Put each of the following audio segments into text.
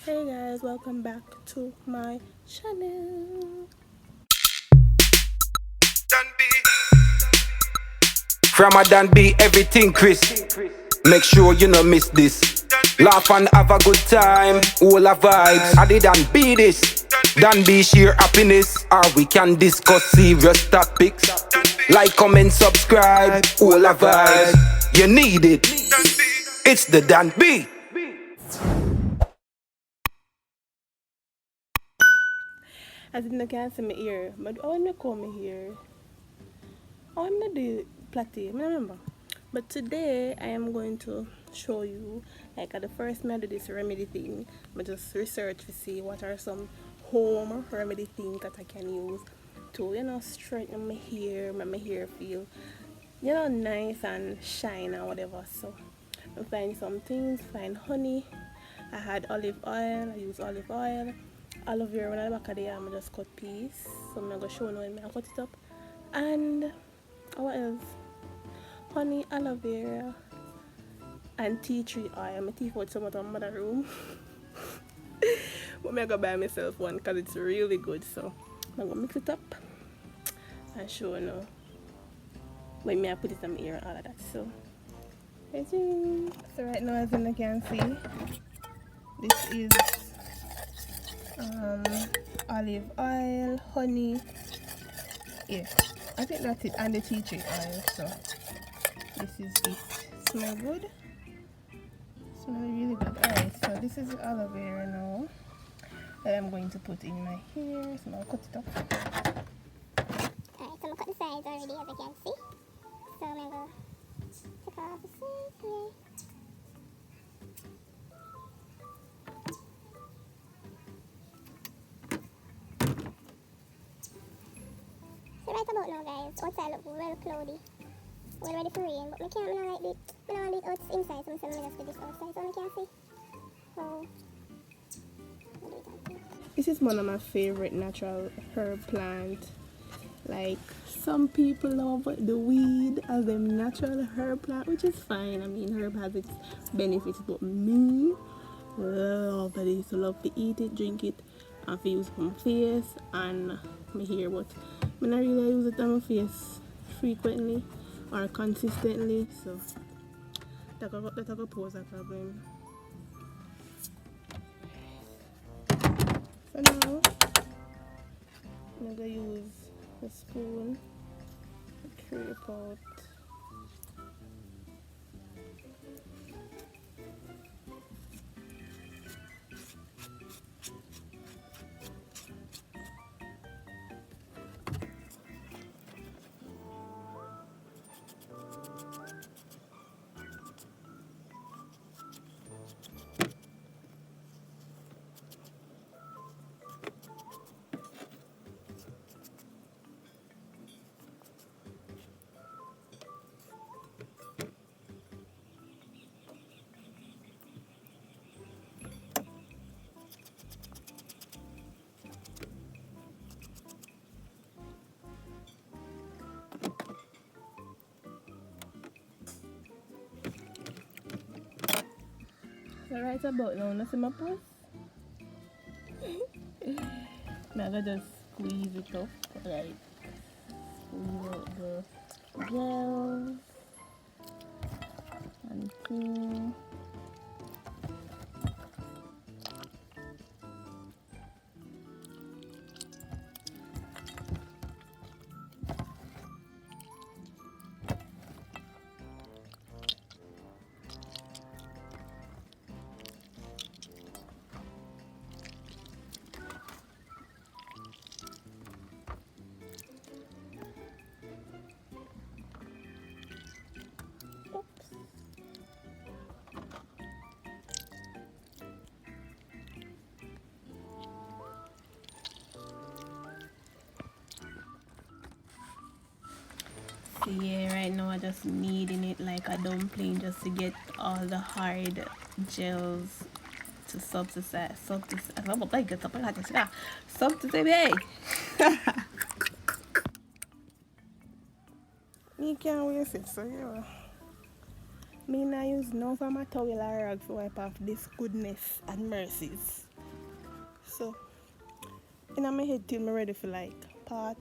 Hey guys, welcome back to my channel. From a Dan B, everything Chris. Make sure you no miss this. Laugh and have a good time. All our vibes. I did and be this. Dan B share happiness. Or we can discuss serious topics. Like, comment, subscribe. All our vibes. You need it. It's the Dan B. As you can see my ear, but I want to comb my hair. I'm not do platty, I remember. But today I am going to show you, like at the first I do this remedy thing, but just research to see what are some home remedy things that I can use to, straighten my hair, make my hair feel, nice and shine and whatever. So I find some things, find honey. I had olive oil, I use olive oil. Aloe Vera, when I back of the arm, I just cut piece. So I'm going to show you when I cut it up. And what else? Honey, aloe vera, and tea tree oil. My teeth out some out of my mother room. But I'm going to buy myself one because it's really good. So I'm going to mix it up and show you now when I put it on my ear and all of that. So right now, as you can see, this is olive oil, honey. Yeah, I think that's it, and the tea tree oil. So this is it. Smell good. Smell really good. Alright, so this is aloe vera now that I'm going to put in my hair. So I'll cut it up. Alright, so I'm going to cut the sides already, as you can see. So I'm going to take off the sides here. So right about now, guys, outside look well cloudy. Well ready for rain, but I can't like it. I don't want it out inside, so I'm going to just put this outside so I can see. So, This is one of my favorite natural herb plant. Like, some people love the weed as a natural herb plant, which is fine. I mean, herb has its benefits, but me love it. I used to love to eat it, drink it, and to use it on my face and my hair. But I don't really use it on my face frequently or consistently, so that could pose a problem. So now I'm gonna use a spoon to scrape out so right about now, nothing my pose. I'm gonna just squeeze it up, like squeeze out the gel until so yeah, right now I'm just kneading it like a dumpling just to get all the hard gels to subside. You can't waste it, so yeah. Me now use no for my towel or rag to wipe off this goodness and mercies. So in my head till me ready for like part.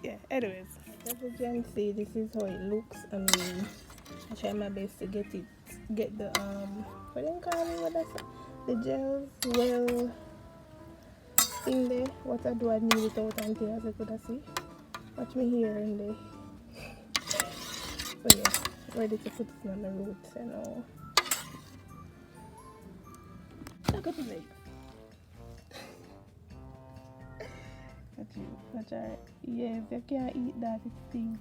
Yeah, anyways. As you can see, this is how it looks. I mean, I try my best to get the what do you call it? What that's the gels well in there. What I do, I need it out until as you could see. Watch me here and there. So yeah, ready to put it on the roots and all. Look at the legs. That's alright. Yes, you can't eat that, it stinks.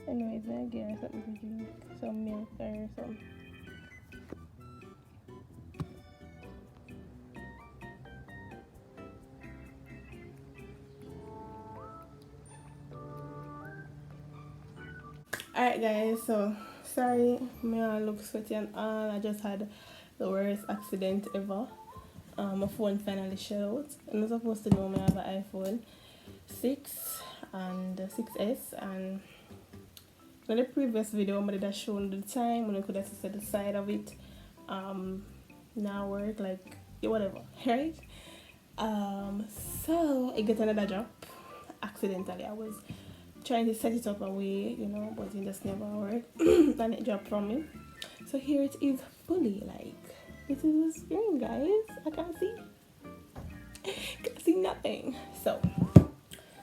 Anyways, I'm gonna get something to drink. Some milk or some. Alright guys, so sorry me all look sweaty and all. I just had the worst accident ever. My phone finally shut out. I'm not supposed to know me have an iPhone 6 and 6S, and in the previous video I did have shown the time when I could have set the side of it now work like yeah, whatever, right? So I get another drop accidentally. I was trying to set it up away, you know, but it just never worked and it dropped from me. So here it is fully, like this is the screen, guys. I can't see nothing. So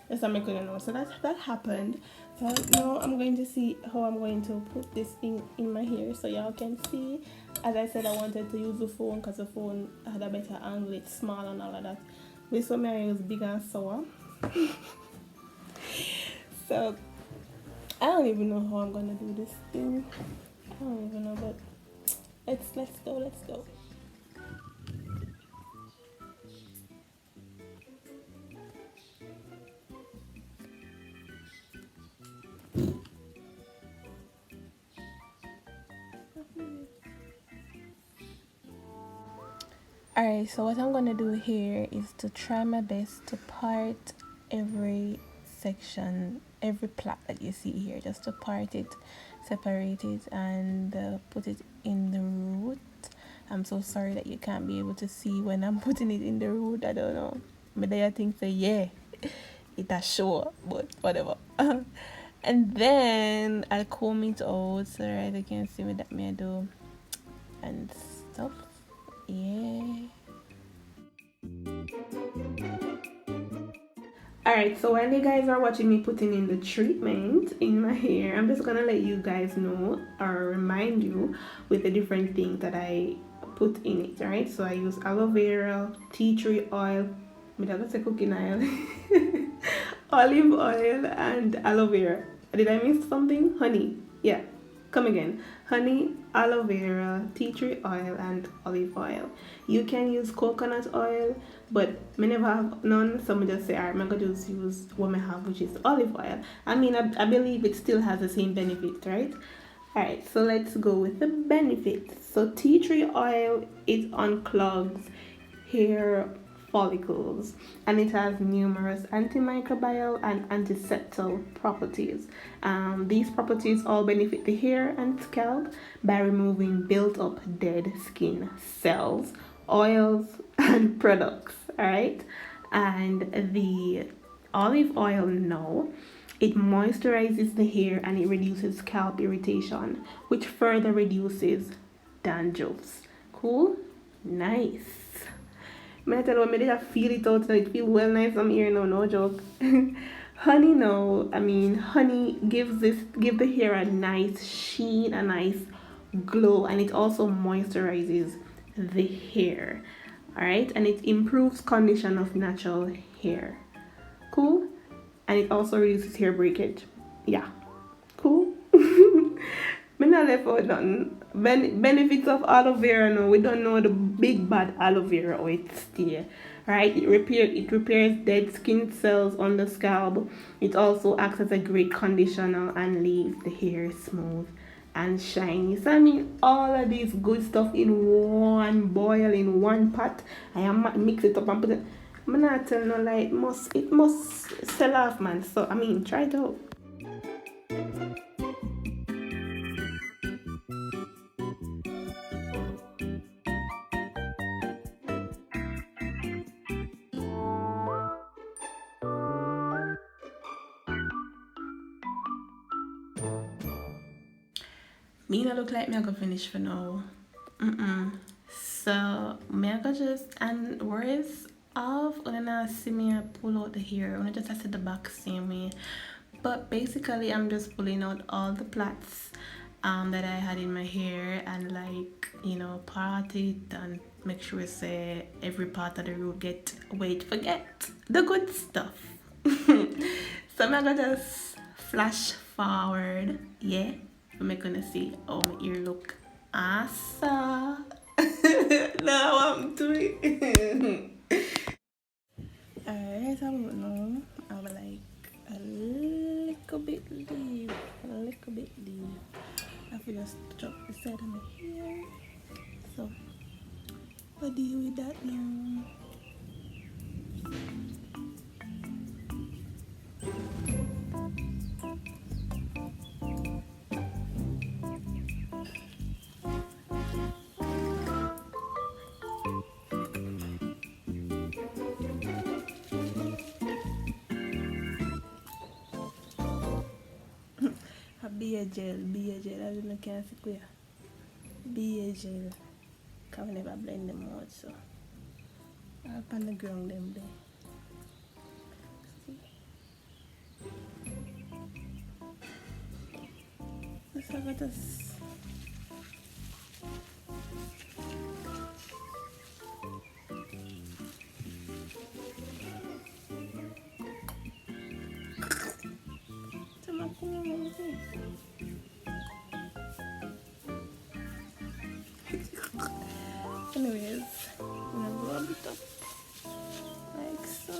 that's what I'm gonna know. So that happened. So now I'm going to see how I'm going to put this thing in my hair so y'all can see. As I said, I wanted to use the phone because the phone had a better angle, it's small and all of that. This one my hair is big and sour. So I don't even know how I'm gonna do this thing. I don't even know, but let's go. Alright, so what I'm gonna do here is to try my best to part every section, every plait that you see here, just to part it, separate it, and put it in the root. I'm so sorry that you can't be able to see when I'm putting it in the root. I don't know. Maybe I think say yeah, it a sure, but whatever. And then I'll comb it out so that you can see what that may do and stuff. Yeah. Alright, so while you guys are watching me putting in the treatment in my hair, I'm just gonna let you guys know or remind you with the different things that I put in it, right? So I use aloe vera, tea tree oil, say cooking oil, olive oil, and aloe vera. Did I miss something? Honey. Yeah. Come again. Honey, aloe vera, tea tree oil, and olive oil. You can use coconut oil, but I never have none, so I just say, alright, I'm gonna just use what I have, which is olive oil. I mean, I believe it still has the same benefits, right? Alright, so let's go with the benefits. So tea tree oil, it unclogs hair follicles, and it has numerous antimicrobial and antiseptal properties. These properties all benefit the hair and scalp by removing built-up dead skin cells, oils, and products. All right, and the olive oil now, it moisturizes the hair and it reduces scalp irritation, which further reduces dandruffs. Cool, nice. I tell you, I feel it out, so it feel well nice. I'm here now, no joke. Honey, no, I mean, honey give the hair a nice sheen, a nice glow, and it also moisturizes the hair. All right, and it improves condition of natural hair. Cool, and it also reduces hair breakage. Yeah, cool. Me not left out nothing. Benefits of aloe vera now. We don't know the big bad aloe vera or it stay. Right? It repairs dead skin cells on the scalp. It also acts as a great conditioner and leaves the hair smooth and shiny. So I mean all of these good stuff in one boil, in one pot. I am mix it up and put it. I'm not telling no lie, it must sell off, man. So I mean try it out. Me not look like me I go finish for now. So me I go just and worries off when I see me I pull out the hair. When I just see the back same way. But basically I'm just pulling out all the plaits that I had in my hair and like, you know, part it and make sure say every part of the root get forget the good stuff. So I'm gonna just flash forward, yeah. I'm gonna see how my ear look. Asa. Now I'm doing. Alright, I don't know. I will like a little bit deep, a little bit deep. I feel just drop the side of my hair. So, what do you with that now? Be a gel, as you can see clear. Be a gel. Can never blend them out, so up on the ground them there. Let's have this. Anyways, I'm gonna rub it up like so.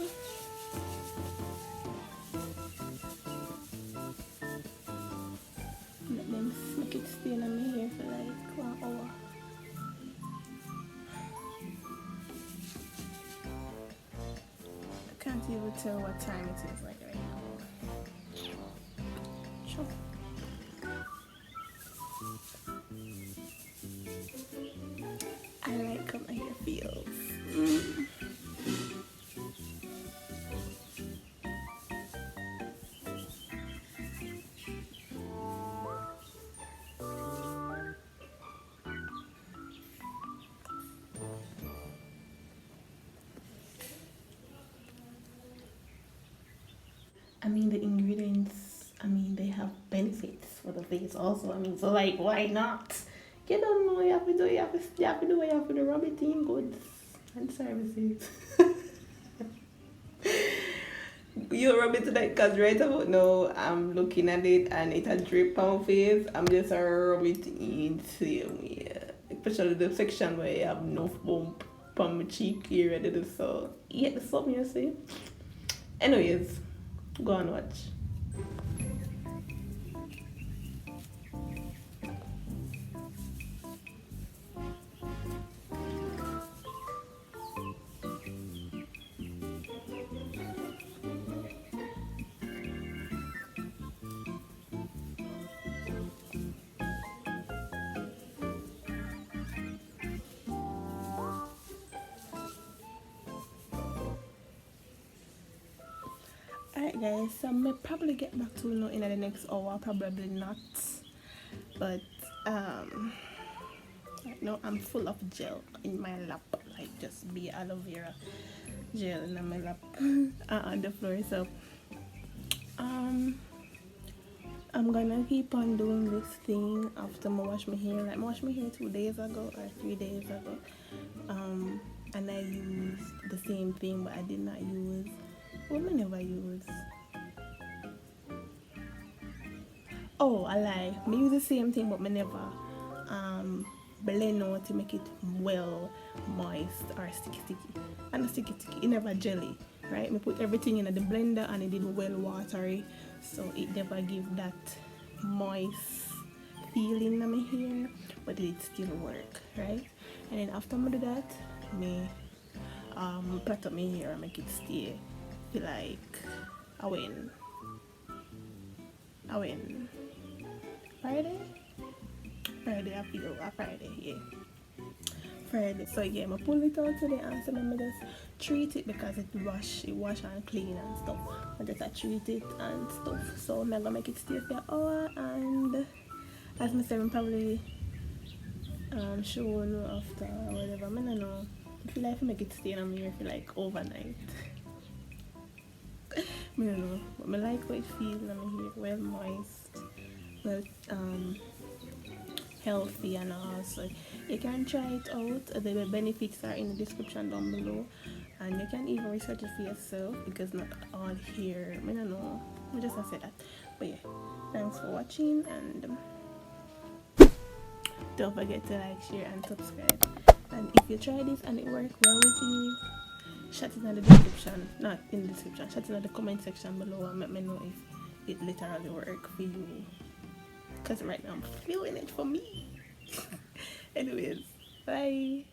Let them make it stay on my hair for like 1 hour. I can't even tell what time it is like right now. Sure. I like how my hair feels. I mean, the ingredients, I mean, they have benefits for the face also. I mean, so like, why not? You don't know, you have to do what you have to do, rub it in goods and services. You rub it tonight because right about now, I'm looking at it and it a drip on my face. I'm just rub it into me, especially the section where I have no bump on my cheek area. So, yeah, that's something you see. Anyways. Go and watch. Alright guys, so I may probably get back to you in the next hour, probably not. But right now I'm full of gel in my lap, like just be aloe vera gel in my lap on the floor. So I'm gonna keep on doing this thing after I wash my hair. Like I washed my hair 2 days ago or 3 days ago. And I used the same thing, but I did not use what I never use. Oh, I lie. I use the same thing, but I never blend out to make it well moist or sticky. And sticky, it never jelly, right? I put everything in the blender and it did well watery, so it never give that moist feeling in my hair, but it still work, right? And then after I do that, me plait up my hair and make it stay feel like I win Friday I feel a Friday, yeah. Friday. So yeah, I pull it out today and so I just treat it because it wash and clean and stuff. I just treat it and stuff. So I'm gonna make it stay for an hour, and as I said, I'm probably show you after or whatever. I don't know. I feel like I make it stay in my hair for like overnight. I don't know. But I like how it feels in my hair. Well moist. Well healthy and all. So you can try it out. The benefits are in the description down below. And you can even research it for yourself because not all hair. I don't know. I just say that. But yeah. Thanks for watching, and don't forget to like, share and subscribe. And if you try this and it works well with you, shout it in the description, not in the description, shout it in the comment section below and let me know if it literally works for you, because right now I'm feeling it for me. Anyways, bye.